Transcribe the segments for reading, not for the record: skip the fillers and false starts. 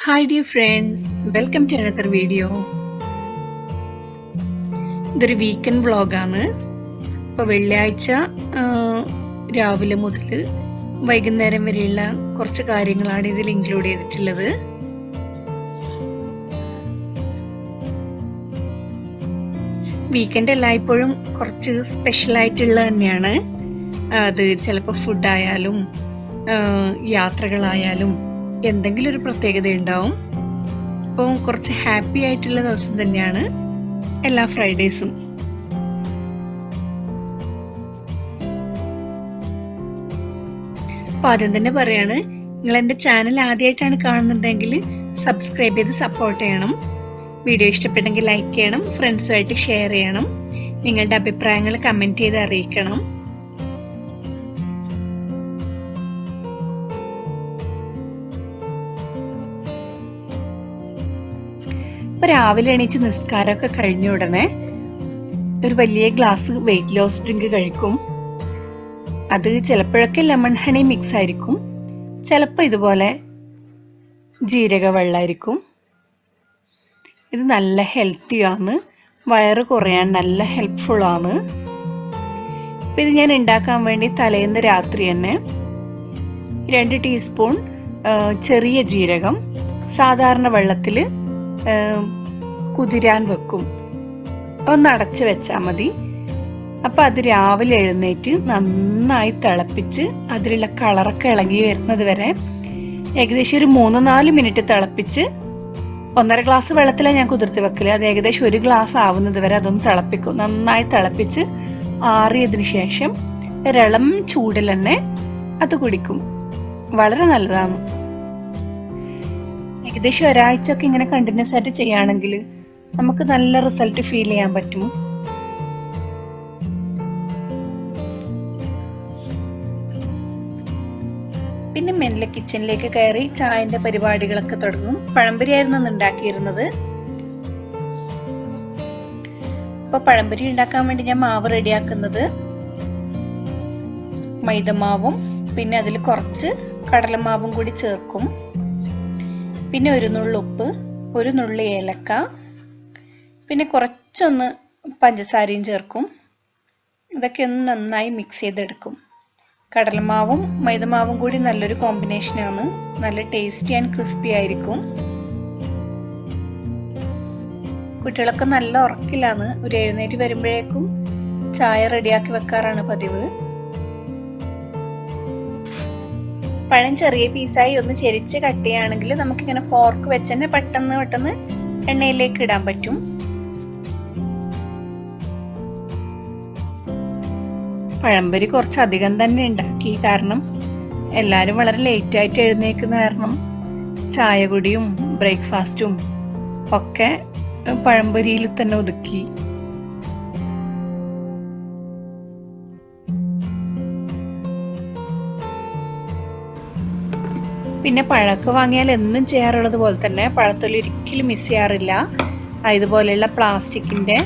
Hi dear friends, welcome to another video. ഇതൊരു weekend വ്ളോഗാണ്. ഇപ്പോൾ വെള്ളിയാഴ്ച രാവിലെ മുതൽ വൈകുന്നേരം വരെയുള്ള കുറച്ച് കാര്യങ്ങളാണ് ഇതിൽ ഇൻക്ലൂഡ് ചെയ്തിട്ടുള്ളത്. വീക്കെൻഡ് എല്ലായ്പ്പോഴും കുറച്ച് സ്പെഷ്യലായിട്ടുള്ള തന്നെയാണ്. അത് ചിലപ്പോൾ ഫുഡായാലും യാത്രകളായാലും എന്തെങ്കിലും ഒരു പ്രത്യേകത ഉണ്ടാവും. അപ്പോൾ കുറച്ച് ഹാപ്പി ആയിട്ടുള്ള ദിവസം തന്നെയാണ് എല്ലാ ഫ്രൈഡേസും. അപ്പോൾ ആദ്യം തന്നെ പറയാണ്, നിങ്ങൾ എൻ്റെ ചാനൽ ആദ്യമായിട്ടാണ് കാണുന്നുണ്ടെങ്കിൽ സബ്സ്ക്രൈബ് ചെയ്ത് സപ്പോർട്ട് ചെയ്യണം. വീഡിയോ ഇഷ്ടപ്പെട്ടെങ്കിൽ ലൈക്ക് ചെയ്യണം, ഫ്രണ്ട്സുമായിട്ട് ഷെയർ ചെയ്യണം, നിങ്ങളുടെ അഭിപ്രായങ്ങൾ കമൻറ്റ് ചെയ്ത് അറിയിക്കണം. ഇപ്പൊ രാവിലെ എണീച്ച് നിസ്കാരമൊക്കെ കഴിഞ്ഞ ഉടനെ ഒരു വലിയ ഗ്ലാസ് വെയിറ്റ് ലോസ് ഡ്രിങ്ക് കഴിക്കും. അത് ചിലപ്പോഴൊക്കെ ലെമൺ ഹണി മിക്സ് ആയിരിക്കും, ചിലപ്പോൾ ഇതുപോലെ ജീരക വെള്ളമായിരിക്കും. ഇത് നല്ല ഹെൽത്തി ആണ്, വയറ് കുറയാൻ നല്ല ഹെൽപ്ഫുൾ ആണ്. ഇപ്പം ഇത് ഞാൻ ഉണ്ടാക്കാൻ വേണ്ടി തലേന്ന് രാത്രി തന്നെ 2 ടീസ്പൂൺ ചെറിയ ജീരകം സാധാരണ വെള്ളത്തിൽ കുതിരാൻ വെക്കും. ഒന്ന് അടച്ചു വെച്ചാൽ മതി. അപ്പം അത് രാവിലെ എഴുന്നേറ്റ് നന്നായി തിളപ്പിച്ച് അതിലുള്ള കളറൊക്കെ ഇളകി വരുന്നത് വരെ ഏകദേശം ഒരു 3-4 മിനിറ്റ് തിളപ്പിച്ച്, 1.5 ഗ്ലാസ് വെള്ളത്തിലാണ് ഞാൻ കുതിർത്തി വെക്കല്. അത് ഏകദേശം 1 ഗ്ലാസ് ആവുന്നത് വരെ അതൊന്ന് തിളപ്പിക്കും. നന്നായി തിളപ്പിച്ച് ആറിയതിനു ശേഷം ഇളം ചൂടിൽ തന്നെ അത് കുടിക്കും. വളരെ നല്ലതാണ്. ഏകദേശം ഒരാഴ്ചയൊക്കെ ഇങ്ങനെ കണ്ടിന്യൂസ് ആയിട്ട് ചെയ്യുകയാണെങ്കിൽ നമുക്ക് നല്ല റിസൾട്ട് ഫീൽ ചെയ്യാൻ പറ്റും. പിന്നെ മെല്ലെ കിച്ചണിലേക്ക് കയറി ചായന്റെ പരിപാടികളൊക്കെ തുടങ്ങും. പഴംപൊരി ആയിരുന്നു ഉണ്ടാക്കിയിരുന്നത്. അപ്പൊ പഴംപൊരി ഉണ്ടാക്കാൻ വേണ്ടി ഞാൻ മാവ് റെഡിയാക്കുന്നത് മൈദമാവും പിന്നെ അതിൽ കുറച്ച് കടലമാവും കൂടി ചേർക്കും. പിന്നെ ഒരു നുള്ളു ഉപ്പ്, ഒരു നുള്ളി ഏലക്ക, പിന്നെ കുറച്ചൊന്ന് പഞ്ചസാരയും ചേർക്കും. ഇതൊക്കെ ഒന്ന് നന്നായി മിക്സ് ചെയ്തെടുക്കും. കടലമാവും മൈദമാവും കൂടി നല്ലൊരു കോമ്പിനേഷനാണ്. നല്ല ടേസ്റ്റി ആൻഡ് ക്രിസ്പി ആയിരിക്കും. കുട്ടികളൊക്കെ നല്ല ഉറക്കിലാണ്. ഒരു എഴുന്നേറ്റ് വരുമ്പോഴേക്കും ചായ റെഡിയാക്കി വെക്കാറാണ് പതിവ്. പഴം ചെറിയ പീസായി ഒന്ന് ചെരിച്ച് കട്ട് ചെയ്യുകയാണെങ്കിൽ നമുക്കിങ്ങനെ ഫോർക്ക് വെച്ച് തന്നെ പെട്ടെന്ന് എണ്ണയിലേക്ക് ഇടാൻ പറ്റും. പഴംപൊരി കുറച്ചധികം തന്നെ ഉണ്ടാക്കി, കാരണം എല്ലാവരും വളരെ ലേറ്റ് ആയിട്ട് എഴുന്നേക്കുന്ന കാരണം ചായ കുടിയും ബ്രേക്ക്ഫാസ്റ്റും ഒക്കെ പഴംപൊരിയിൽ തന്നെ ഒതുക്കി. പിന്നെ പഴമൊക്കെ വാങ്ങിയാൽ എന്നും ചെയ്യാറുള്ളത് പോലെ തന്നെ പഴത്തൊലി ഒരിക്കലും മിസ് ചെയ്യാറില്ല. ഇതുപോലെയുള്ള പ്ലാസ്റ്റിക്കിന്റെ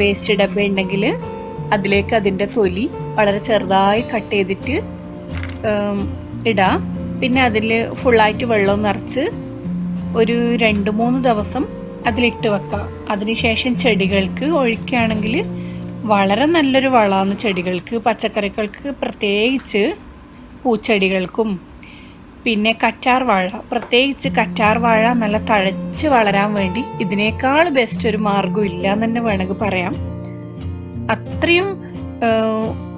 വേസ്റ്റ് ഡബ്ബ ഉണ്ടെങ്കിൽ അതിലേക്ക് അതിൻ്റെ തൊലി വളരെ ചെറുതായി കട്ട് ചെയ്തിട്ട് ഇടാം. പിന്നെ അതിൽ ഫുള്ളായിട്ട് വെള്ളം നിറച്ച് ഒരു 2-3 ദിവസം അതിലിട്ട് വെക്കാം. അതിനുശേഷം ചെടികൾക്ക് ഒഴിക്കുകയാണെങ്കിൽ വളരെ നല്ലൊരു വളമാണ് ചെടികൾക്ക്, പച്ചക്കറികൾക്ക്, പ്രത്യേകിച്ച് പൂച്ചെടികൾക്കും. പിന്നെ കറ്റാർ വാഴ, പ്രത്യേകിച്ച് കറ്റാർ വാഴ നല്ല തഴച്ച് വളരാൻ വേണ്ടി ഇതിനേക്കാൾ ബെസ്റ്റ് ഒരു മാർഗം ഇല്ല എന്ന് തന്നെ വേണമെങ്കിൽ പറയാം. അത്രയും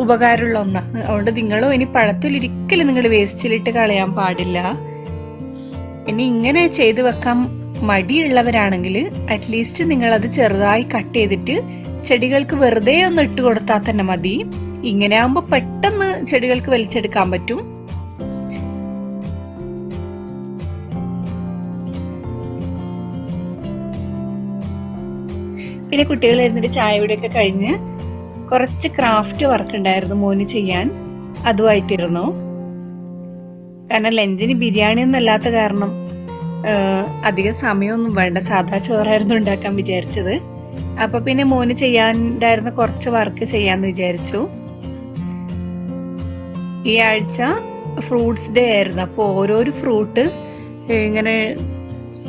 ഉപകാരമുള്ള ഒന്നാണ്. അതുകൊണ്ട് നിങ്ങളും ഇനി പഴത്തൊലിരിക്കലും നിങ്ങൾ വേസ്റ്റിലിട്ട് കളയാൻ പാടില്ല. ഇനി ഇങ്ങനെ ചെയ്തു വെക്കാൻ മടിയുള്ളവരാണെങ്കിൽ അറ്റ്ലീസ്റ്റ് നിങ്ങൾ അത് ചെറുതായി കട്ട് ചെയ്തിട്ട് ചെടികൾക്ക് വെറുതെ ഒന്ന് ഇട്ട് കൊടുത്താൽ തന്നെ മതി. ഇങ്ങനെ ആകുമ്പോൾ പെട്ടെന്ന് ചെടികൾക്ക് വലിച്ചെടുക്കാൻ പറ്റും. പിന്നെ കുട്ടികൾ ഇരുന്നിട്ട് ചായ കുടിയൊക്കെ കഴിഞ്ഞ് കുറച്ച് ക്രാഫ്റ്റ് വർക്ക് ഉണ്ടായിരുന്നു മോന് ചെയ്യാൻ, അതുമായിട്ടിരുന്നു. കാരണം ലഞ്ചിന് ബിരിയാണി ഒന്നും അല്ലാത്ത കാരണം അധികം സമയമൊന്നും വേണ്ട, സാധാ ചോറായിരുന്നു ഉണ്ടാക്കാൻ വിചാരിച്ചത്. അപ്പൊ പിന്നെ മോന് ചെയ്യാനുണ്ടായിരുന്ന കുറച്ച് വർക്ക് ചെയ്യാന്ന് വിചാരിച്ചു. ഈ ആഴ്ച ഫ്രൂട്ട്സ് ഡേ ആയിരുന്നു. അപ്പോൾ ഓരോരോ ഫ്രൂട്ട് ഇങ്ങനെ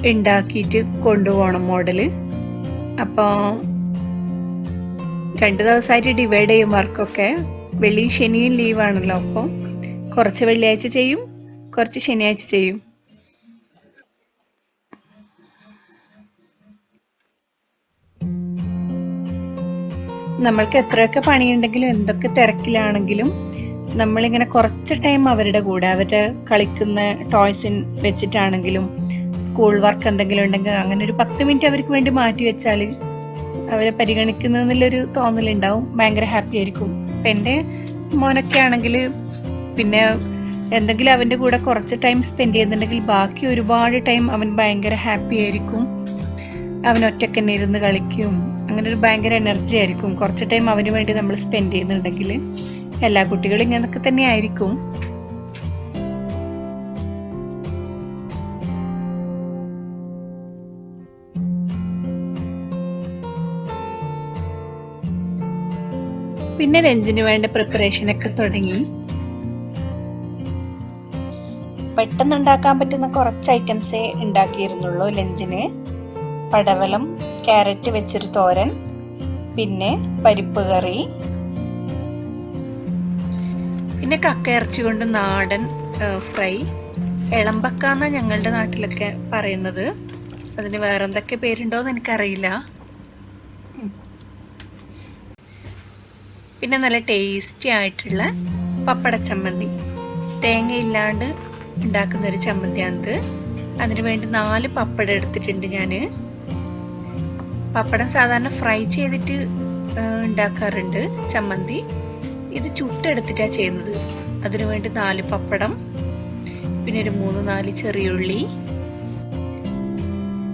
ഉണ്ടാക്കിയിട്ട് കൊണ്ടുപോകണം മോഡല്. അപ്പോൾ 2 ദിവസമായിട്ട് ഡിവൈഡ് ചെയ്യും വർക്കൊക്കെ. വെള്ളിയും ശനിയും ലീവാണല്ലോ, അപ്പോൾ കുറച്ച് വെള്ളിയാഴ്ച ചെയ്യും, കുറച്ച് ശനിയാഴ്ച ചെയ്യും. നമ്മൾക്ക് എത്രയൊക്കെ പണിയുണ്ടെങ്കിലും എന്തൊക്കെ തിരക്കിലാണെങ്കിലും നമ്മളിങ്ങനെ കുറച്ച് ടൈം അവരുടെ കൂടെ, അവരുടെ കളിക്കുന്ന ടോയ്സ് വെച്ചിട്ടാണെങ്കിലും സ്കൂൾ വർക്ക് എന്തെങ്കിലും ഉണ്ടെങ്കിൽ അങ്ങനെ ഒരു 10 മിനിറ്റ് അവർക്ക് വേണ്ടി മാറ്റി വെച്ചാൽ അവരെ പരിഗണിക്കുന്നുള്ളൊരു തോന്നലുണ്ടാവും. ഭയങ്കര ഹാപ്പി ആയിരിക്കും. ഇപ്പം എൻ്റെ മോനൊക്കെ ആണെങ്കിൽ പിന്നെ എന്തെങ്കിലും അവൻ്റെ കൂടെ കുറച്ച് ടൈം സ്പെൻഡ് ചെയ്യുന്നുണ്ടെങ്കിൽ ബാക്കി ഒരുപാട് ടൈം അവൻ ഭയങ്കര ഹാപ്പി ആയിരിക്കും. അവൻ ഒറ്റയ്ക്ക് തന്നെ ഇരുന്ന് കളിക്കും. അങ്ങനെ ഒരു ഭയങ്കര എനർജി ആയിരിക്കും കുറച്ച് ടൈം അവന് വേണ്ടി നമ്മൾ സ്പെൻഡ് ചെയ്യുന്നുണ്ടെങ്കിൽ. എല്ലാ കുട്ടികളും ഇങ്ങനൊക്കെ തന്നെ ആയിരിക്കും. പിന്നെ ലഞ്ചിന് വേണ്ട പ്രിപ്പറേഷൻ ഒക്കെ തുടങ്ങി. പെട്ടെന്ന് ഉണ്ടാക്കാൻ പറ്റുന്ന കുറച്ച് ഐറ്റംസേ ഉണ്ടാക്കിയിരുന്നുള്ളൂ ലഞ്ചിന്. പടവലം, ക്യാരറ്റ് വെച്ചൊരു തോരൻ, പിന്നെ പരിപ്പ് കറി, പിന്നെ കക്കയിറച്ചി കൊണ്ട് നാടൻ ഫ്രൈ. എളമ്പക്കാന്ന ഞങ്ങളുടെ നാട്ടിലൊക്കെ പറയുന്നത്. അതിന് വേറെന്തൊക്കെ പേരുണ്ടോയെന്ന് എനിക്കറിയില്ല. പിന്നെ നല്ല ടേസ്റ്റി ആയിട്ടുള്ള പപ്പട ചമ്മന്തി, തേങ്ങ ഇല്ലാണ്ട് ഉണ്ടാക്കുന്ന ഒരു ചമ്മന്തിയാണിത്. അതിന് വേണ്ടി 4 പപ്പടം എടുത്തിട്ടുണ്ട് ഞാൻ. പപ്പടം സാധാരണ ഫ്രൈ ചെയ്തിട്ട് ഉണ്ടാക്കാറുണ്ട് ചമ്മന്തി. ഇത് ചുട്ടെടുത്തിട്ടാണ് ചെയ്യുന്നത്. അതിനു വേണ്ടി 4 പപ്പടം, പിന്നെ ഒരു 3-4 ചെറിയുള്ളി,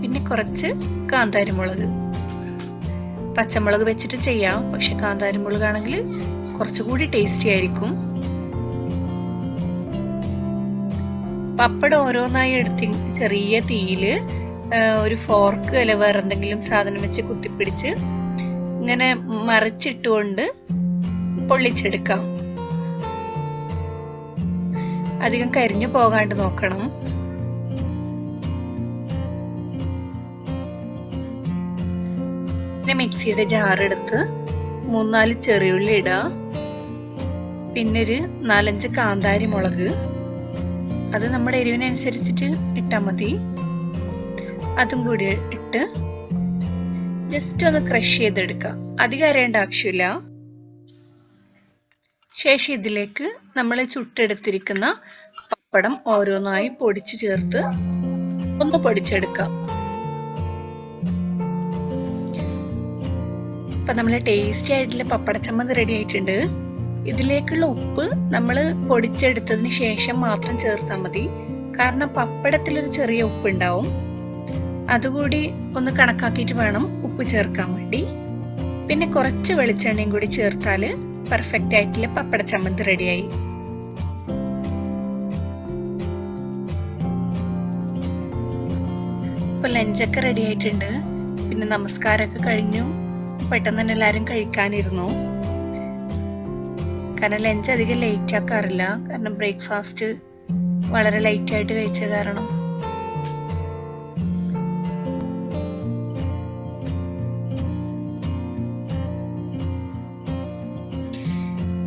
പിന്നെ കുറച്ച് കാന്താരിമുളക്. പച്ചമുളക് വെച്ചിട്ട് ചെയ്യാം, പക്ഷെ കാന്താരിമുളകാണെങ്കിൽ കുറച്ചുകൂടി ടേസ്റ്റി ആയിരിക്കും. പപ്പടം ഓരോന്നായി എടുത്ത് ചെറിയ തീയിൽ ഒരു ഫോർക്ക് അല്ല വേറെ എന്തെങ്കിലും സാധനം വെച്ച് കുത്തിപ്പിടിച്ച് ഇങ്ങനെ മറിച്ചിട്ടുകൊണ്ട് പൊള്ളിച്ചെടുക്കാം. അധികം കരിഞ്ഞു പോകാണ്ട് നോക്കണം. പിന്നെ മിക്സിയുടെ ജാറെടുത്ത് 3-4 ചെറിയുള്ളി ഇടാം. പിന്നെ ഒരു 4-5 കാന്താരി മുളക്, അത് നമ്മുടെ എരിവിനനുസരിച്ചിട്ട് ഇട്ടാൽ മതി. അതും കൂടി ഇട്ട് ജസ്റ്റ് ഒന്ന് ക്രഷ് ചെയ്തെടുക്കാം. അധികം അരയേണ്ട ആവശ്യമില്ല. ശേഷം ഇതിലേക്ക് നമ്മൾ ചുട്ടെടുത്തിരിക്കുന്ന പപ്പടം ഓരോന്നായി പൊടിച്ച് ചേർത്ത് ഒന്ന് പൊടിച്ചെടുക്കാം. ഇപ്പൊ നമ്മളെ ടേസ്റ്റി ആയിട്ടുള്ള പപ്പട ചമ്മന്തി റെഡി ആയിട്ടുണ്ട്. ഇതിലേക്കുള്ള ഉപ്പ് നമ്മൾ പൊടിച്ചെടുത്തതിന് ശേഷം മാത്രം ചേർത്താൽ മതി. കാരണം പപ്പടത്തിലൊരു ചെറിയ ഉപ്പ് ഉണ്ടാവും. അതുകൂടി ഒന്ന് കണക്കാക്കിയിട്ട് വേണം ഉപ്പ് ചേർക്കാൻ വേണ്ടി. പിന്നെ കുറച്ച് വെളിച്ചെണ്ണയും കൂടി ചേർത്താൽ പെർഫെക്റ്റ് ആയിട്ടുള്ള പപ്പട ചമ്മന്തി റെഡിയായി. ഇപ്പൊ ലഞ്ചൊക്കെ റെഡി ആയിട്ടുണ്ട്. പിന്നെ നമസ്കാരമൊക്കെ കഴിഞ്ഞു. പെട്ടെന്ന് തന്നെ എല്ലാവരും കഴിക്കാനിരുന്നു. കാരണം ലഞ്ച് അധികം ലേറ്റ് ആക്കാറില്ല. കാരണം ബ്രേക്ക്ഫാസ്റ്റ് വളരെ ലൈറ്റ് ആയിട്ട് കഴിച്ച കാരണം.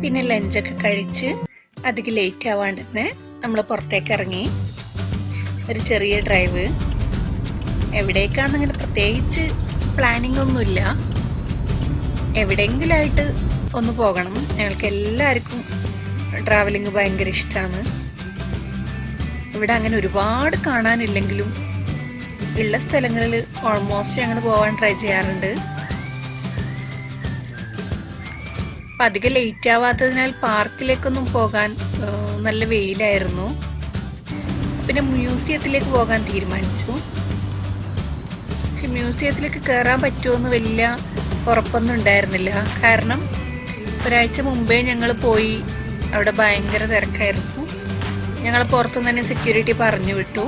പിന്നെ ലഞ്ചൊക്കെ കഴിച്ച് അധികം ലേറ്റ് ആവാണ്ട് തന്നെ നമ്മൾ പുറത്തേക്ക് ഇറങ്ങി. ഒരു ചെറിയ ഡ്രൈവ്. എവിടേക്കാണെന്നിങ്ങനെ പ്രത്യേകിച്ച് പ്ലാനിങ് ഒന്നുമില്ല. എവിടെയെങ്കിലായിട്ട് ഒന്ന് പോകണം. ഞങ്ങൾക്ക് എല്ലാവർക്കും ട്രാവലിംഗ് ഭയങ്കര ഇഷ്ടമാണ്. ഇവിടെ അങ്ങനെ ഒരുപാട് കാണാനില്ലെങ്കിലും ഉള്ള സ്ഥലങ്ങളിൽ ഓൾമോസ്റ്റ് ഞങ്ങൾ പോകാൻ ട്രൈ ചെയ്യാറുണ്ട്. അപ്പം അധികം ലേറ്റ് ആവാത്തതിനാൽ പാർക്കിലേക്കൊന്നും പോകാൻ നല്ല വെയിലായിരുന്നു. പിന്നെ മ്യൂസിയത്തിലേക്ക് പോകാൻ തീരുമാനിച്ചു. പക്ഷെ മ്യൂസിയത്തിലേക്ക് കയറാൻ പറ്റുമെന്ന് വലിയ ഉറപ്പൊന്നും ഉണ്ടായിരുന്നില്ല. കാരണം ഒരാഴ്ച മുമ്പേ ഞങ്ങൾ പോയി, അവിടെ ഭയങ്കര തിരക്കായിരുന്നു. ഞങ്ങൾ പുറത്തുനിന്ന് തന്നെ സെക്യൂരിറ്റി പറഞ്ഞു വിട്ടു.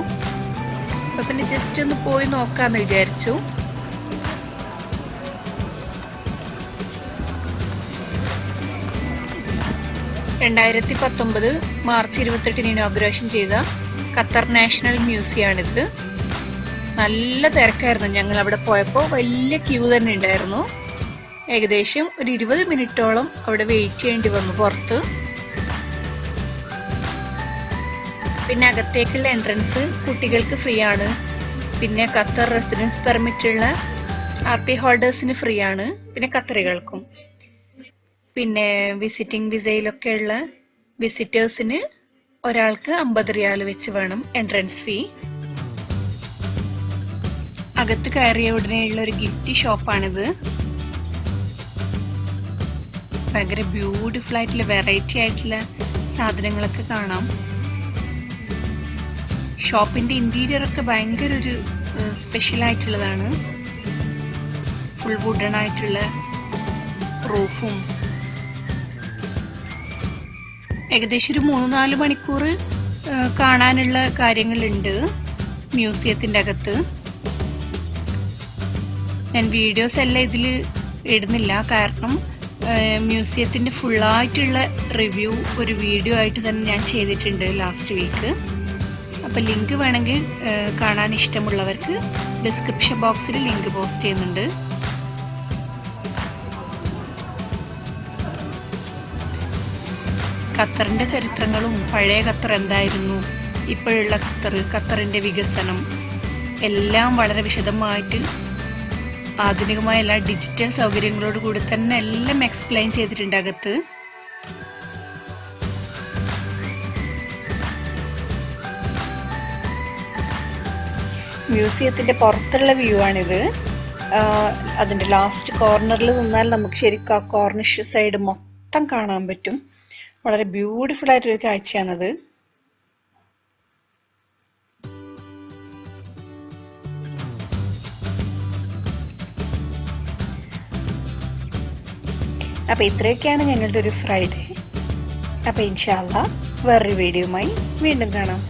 അപ്പം പിന്നെ ജസ്റ്റ് ഒന്ന് പോയി നോക്കാമെന്ന് വിചാരിച്ചു. (2019) മാർച്ച് 28 ഇനോഗ്രേഷൻ ചെയ്ത ഖത്തർ നാഷണൽ മ്യൂസിയമാണിത്. നല്ല തിരക്കായിരുന്നു. ഞങ്ങൾ അവിടെ പോയപ്പോൾ വലിയ ക്യൂ തന്നെ ഉണ്ടായിരുന്നു. ഏകദേശം ഒരു 20 മിനിറ്റോളം അവിടെ വെയിറ്റ് ചെയ്യേണ്ടി വന്നു പുറത്ത്. പിന്നെ അകത്തേക്കുള്ള എൻട്രൻസ് കുട്ടികൾക്ക് ഫ്രീ ആണ്. പിന്നെ ഖത്തർ റെസിഡൻസ് പെർമിറ്റ് ഉള്ള RP ഹോൾഡേഴ്സിന് ഫ്രീ ആണ്, പിന്നെ ഖത്തറികൾക്കും. പിന്നെ വിസിറ്റിംഗ് വിസയിലൊക്കെ ഉള്ള വിസിറ്റേഴ്സിന് ഒരാൾക്ക് 50 റിയാൽ വെച്ച് വേണം എൻട്രൻസ് ഫീ. അകത്ത് കയറിയ ഉടനെയുള്ള ഒരു ഗിഫ്റ്റ് ഷോപ്പാണിത്. ഭയങ്കര ബ്യൂട്ടിഫുൾ ആയിട്ടുള്ള വെറൈറ്റി ആയിട്ടുള്ള സാധനങ്ങളൊക്കെ കാണാം. ഷോപ്പിന്റെ ഇന്റീരിയർ ഒക്കെ ഭയങ്കര ഒരു സ്പെഷ്യൽ ആയിട്ടുള്ളതാണ്. ഫുൾ വുഡൻ ആയിട്ടുള്ള റൂഫും. ഏകദേശം ഒരു 3-4 മണിക്കൂർ കാണാനുള്ള കാര്യങ്ങളുണ്ട് മ്യൂസിയത്തിന്റെ അകത്ത്. ഞാൻ വീഡിയോസ് എല്ലാം ഇതിൽ ഇടുന്നില്ല, കാരണം മ്യൂസിയത്തിന്റെ ഫുള്ളായിട്ടുള്ള റിവ്യൂ ഒരു വീഡിയോ ആയിട്ട് തന്നെ ഞാൻ ചെയ്തിട്ടുണ്ട് ലാസ്റ്റ് വീക്ക്. അപ്പോൾ ലിങ്ക് വേണമെങ്കിൽ കാണാൻ ഇഷ്ടമുള്ളവർക്ക് ഡിസ്ക്രിപ്ഷൻ ബോക്സിൽ ലിങ്ക് പോസ്റ്റ് ചെയ്യുന്നുണ്ട്. ഖത്തറിന്റെ ചരിത്രങ്ങളും പഴയ ഖത്തർ എന്തായിരുന്നു, ഇപ്പോഴുള്ള ഖത്തറിന്റെ വികസനം എല്ലാം വളരെ വിശദമായിട്ട് ആധുനികമായ എല്ലാ ഡിജിറ്റൽ സൗകര്യങ്ങളോട് കൂടി തന്നെ എല്ലാം എക്സ്പ്ലെയിൻ ചെയ്തിട്ടുണ്ട് അകത്ത്. മ്യൂസിയത്തിന്റെ പുറത്തുള്ള വ്യൂ ആണിത്. അതിന്റെ ലാസ്റ്റ് കോർണറിൽ നിന്നാൽ നമുക്ക് ശരിക്കും ആ കോർണിഷ് സൈഡ് മൊത്തം കാണാൻ പറ്റും. വളരെ ബ്യൂട്ടിഫുൾ ആയിട്ടൊരു കാഴ്ചയാണത്. അപ്പോൾ ഇത്രയൊക്കെയാണ് ഞങ്ങളുടെ ഒരു ഫ്രൈഡേ. അപ്പോൾ ഇൻഷാ അല്ലാഹ് വേറൊരു വീഡിയോയുമായി വീണ്ടും കാണാം.